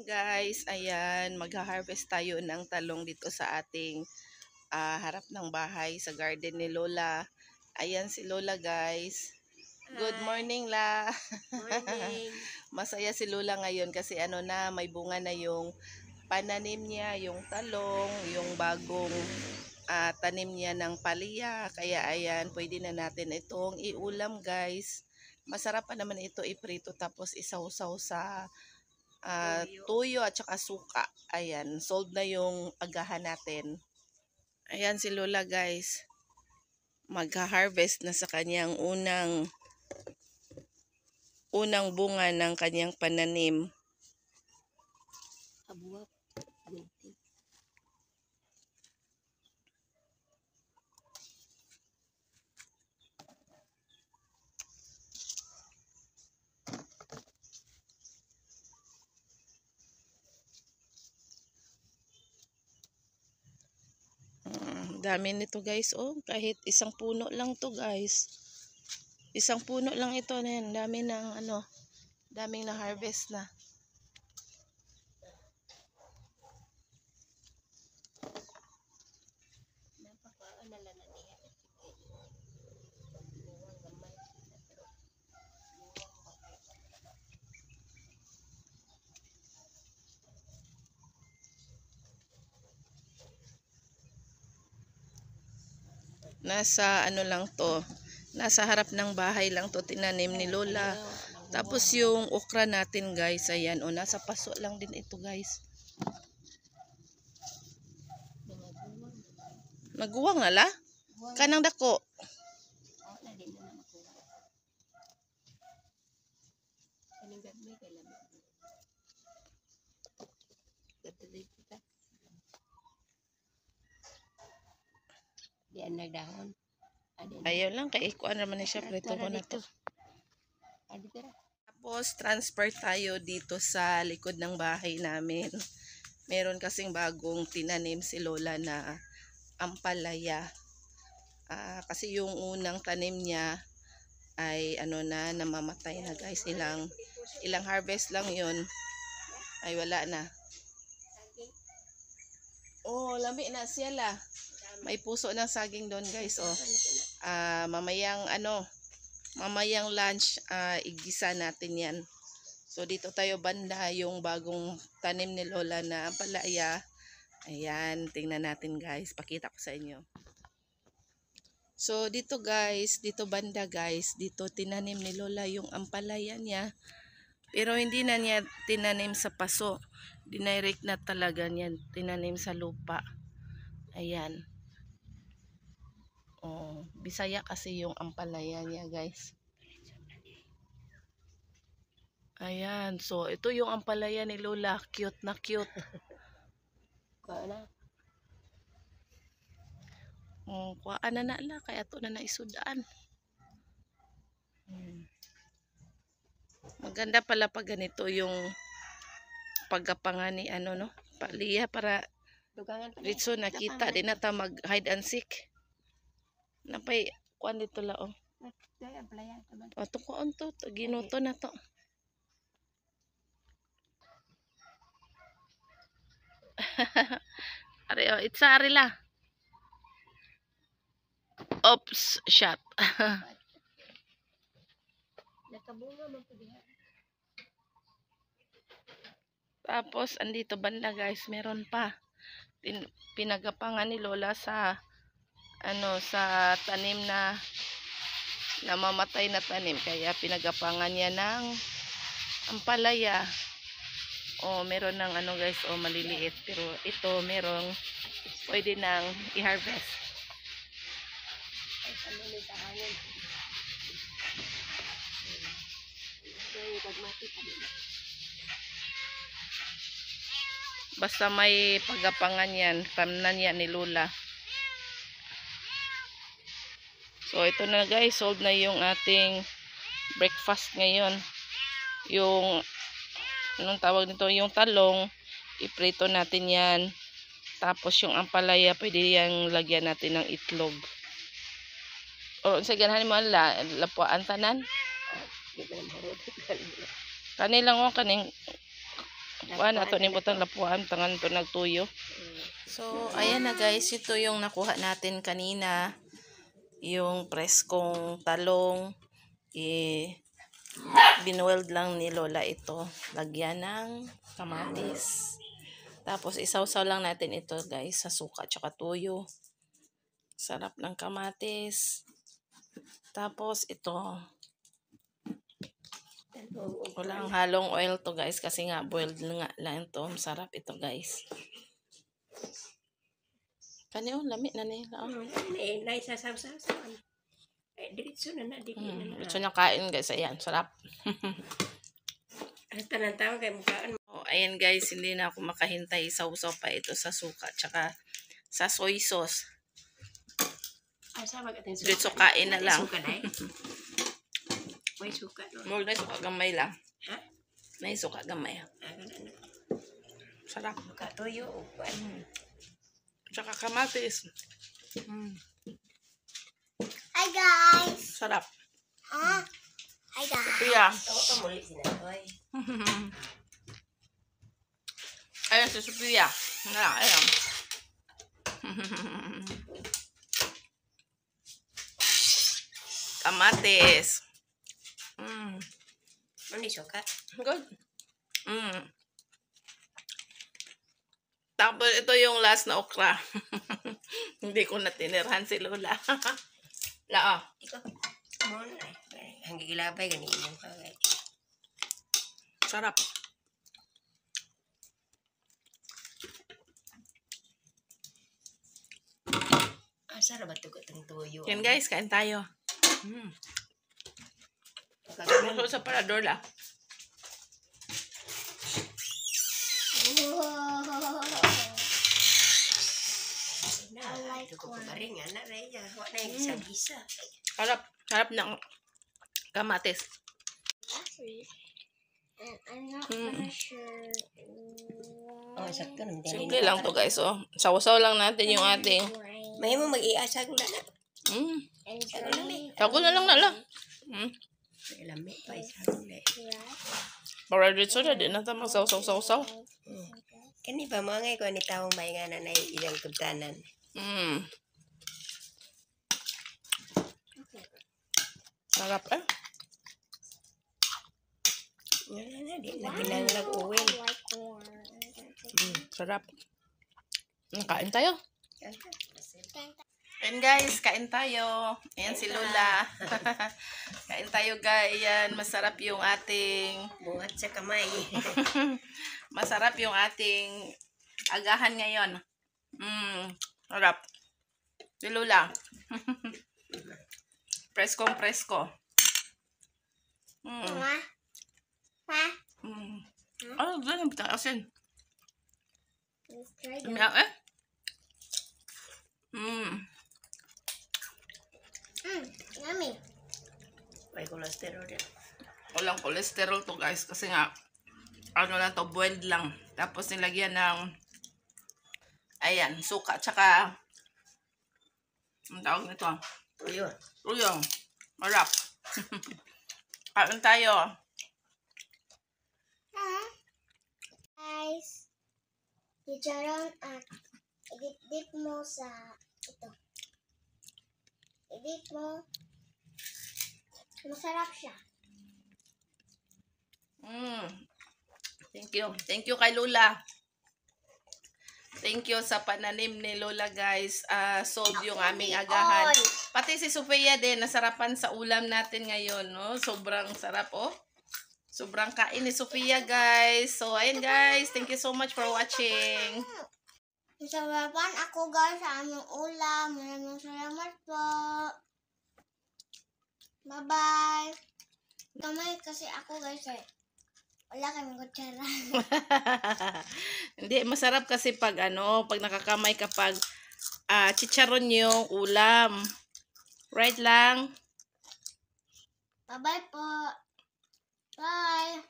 Guys, ayan, magha-harvest tayo ng talong dito sa ating harap ng bahay sa garden ni Lola. Ayan si Lola, guys. Good Hi. morning, La. Morning. Masaya si Lola ngayon kasi ano na, may bunga na yung pananim niya, yung talong, yung bagong tanim niya ng palya. Kaya ayan, pwede na natin itong iulam, guys. Masarap pa naman ito iprito tapos isawsaw sa tuyo at saka suka. Ayan, sold na yung agahan natin. Ayan si Lola, guys. Magha-harvest na sa kanyang unang bunga ng kanyang pananim. Abuap. Gunting. Dami nito, guys. Oh, kahit isang puno lang to, guys. Isang puno lang ito na yan. Dami ng daming na harvest na. Napaka-alala na niya. Nasa lang to. Nasa harap ng bahay lang to tinanim ni Lola. Tapos yung okra natin, guys, ayan, o nasa paso lang din ito, guys. Naguwang na la? Kanang dako. Diyan nagdahon. Ayaw lang, kay ikuan naman na siya, prito ko na to. Tapos, transfer tayo dito sa likod ng bahay namin. Meron kasing bagong tinanim si Lola na ampalaya. Kasi yung unang tanim niya ay namamatay na, guys. Ilang harvest lang yun. Ay wala na. Oh, lami na siya la. May puso ng saging doon, guys. Oh. Mamayang lunch, igisa natin yan. So dito tayo banda yung bagong tanim ni Lola na ampalaya. Ayan, tingnan natin, guys. Pakita ko sa inyo. So dito, guys, dito banda, guys, dito tinanim ni Lola yung ampalaya niya. Pero hindi na niya tinanim sa paso. Dinirect na talaga niya tinanim sa lupa. Ayan. Oh, Bisaya kasi yung ampalaya niya, guys. Ayan. So ito yung ampalaya ni Lola. Cute na cute. Kuhaan na la. Kaya ito na naisudaan. Maganda pala pag ganito yung paggapangan ni Paliya para dito nakita din nata mag hide and seek. Napay kuan dito la oh. Ato ko to, ginuto na to. Ari oh, itsa ari la. Oops, shot. Nakabunga man po diha. Tapos andito banda, guys, meron pa. Pinagapangan ni Lola sa sa tanim na namamatay na tanim, kaya pinagapangan niya ng ampalaya. Meron ng guys, maliliit, pero ito merong pwede nang i-harvest. Basta may pagapangan yan, tamnan yan ni Lola. So ito na, guys, sold na yung ating breakfast ngayon. Yung anong tawag nito, yung talong, iprito natin yan. Tapos yung ampalaya, pwede yang lagyan natin ng itlog. O sa ganahan mo lapuan tanan. Kanilang kaning Kuan ato ni butang lapuan tangan to nagtuyo. So, ayan na guys, ito yung nakuha natin kanina. Yung preskong talong. Binuweld lang ni Lola ito. Lagyan ng kamatis. Tapos, isawsaw lang natin ito guys sa suka tsaka tuyo. Sarap ng kamatis. Tapos, ito. Walang halong oil to guys kasi nga boiled nga lang ito. Masarap ito guys. Kanya lami na nila. Naisasawsaw. Diretso na na. Gusto niya kain guys. Ayan, sarap. Hasta ng tao kay mukhaan. Oh, ayan guys, hindi na ako makahintay. Sausaw pa ito sa suka tsaka sa soy sauce. Asa magating suka. Diretso kain na lang. Suka dai. May suka no. Mo na suka gamay lang. Ha? May suka gamay. Ganun. Sarap. Katuyo o kuan. Tsaka kamatis. Hi guys. Sarap. Hi guys. Kuya. Ako pa muli sinatoy. Ayan si Sophia. Ayan. Kamatis. Ano suka? Good. Tapos ito yung last na okra. Hindi ko na tinirhan si Lola. Laa. Ikaw. Mo na. Hanggang ilabay ganito yung kagay. Sarap. Asa ra ba ito katong tuyo? Yan guys, kain tayo. Masuk sa parador lah. I like ko paring ana reya. Wa na yung isa-isa. Sarap. Sarap ng kamatis. And I'm not gonna sure. Oh, sakto nang Simple lang to guys. Oh. Sausaw lang natin yung ating. May mo mag-iasag na na. Sago na lang na lang. Lami pa isang na. Para dito na din natin magsaw-saw-saw. Kani ba mga ngay ko ni taong may nga na ilang tubtanan. Sarap eh. Wala na di lagi nang nag-uwin. Sarap. Kain tayo. And guys, kain tayo. Ayan si Lola. Kain tayo guys. Ayan, masarap yung ating Buhat sa kamay. masarap yung ating agahan ngayon. Sarap. Si Lola. Preskong presko. Oh, ganyan bitang asin. Let's try Dami this. eh. Yummy. May kolesterol din. Walang cholesterol to guys kasi nga ano lang to, boiled lang. Tapos nilagyan ng ayan, suka tsaka ang tawag nito. Tuyo. Tuyo. Marap. Kain tayo. Guys, chicharon at i-dip mo sa ito. I-dip mo. Masarap siya. Thank you. Thank you kay Lola. Thank you sa pananim ni Lola guys. Sold yung aming agahan. Pati si Sophia din, nasarapan sa ulam natin ngayon. No? Sobrang sarap oh. Sobrang kain ni Sophia guys. So ayun guys, thank you so much for watching. Masarapan ako guys sa aming ulam. Maraming salamat po. Bye-bye. Kamay kasi ako guys eh. Wala kaming kutsara. Hindi, masarap kasi pag pag nakakamay kapag chicharon yung ulam. Right lang? Bye-bye po. Bye.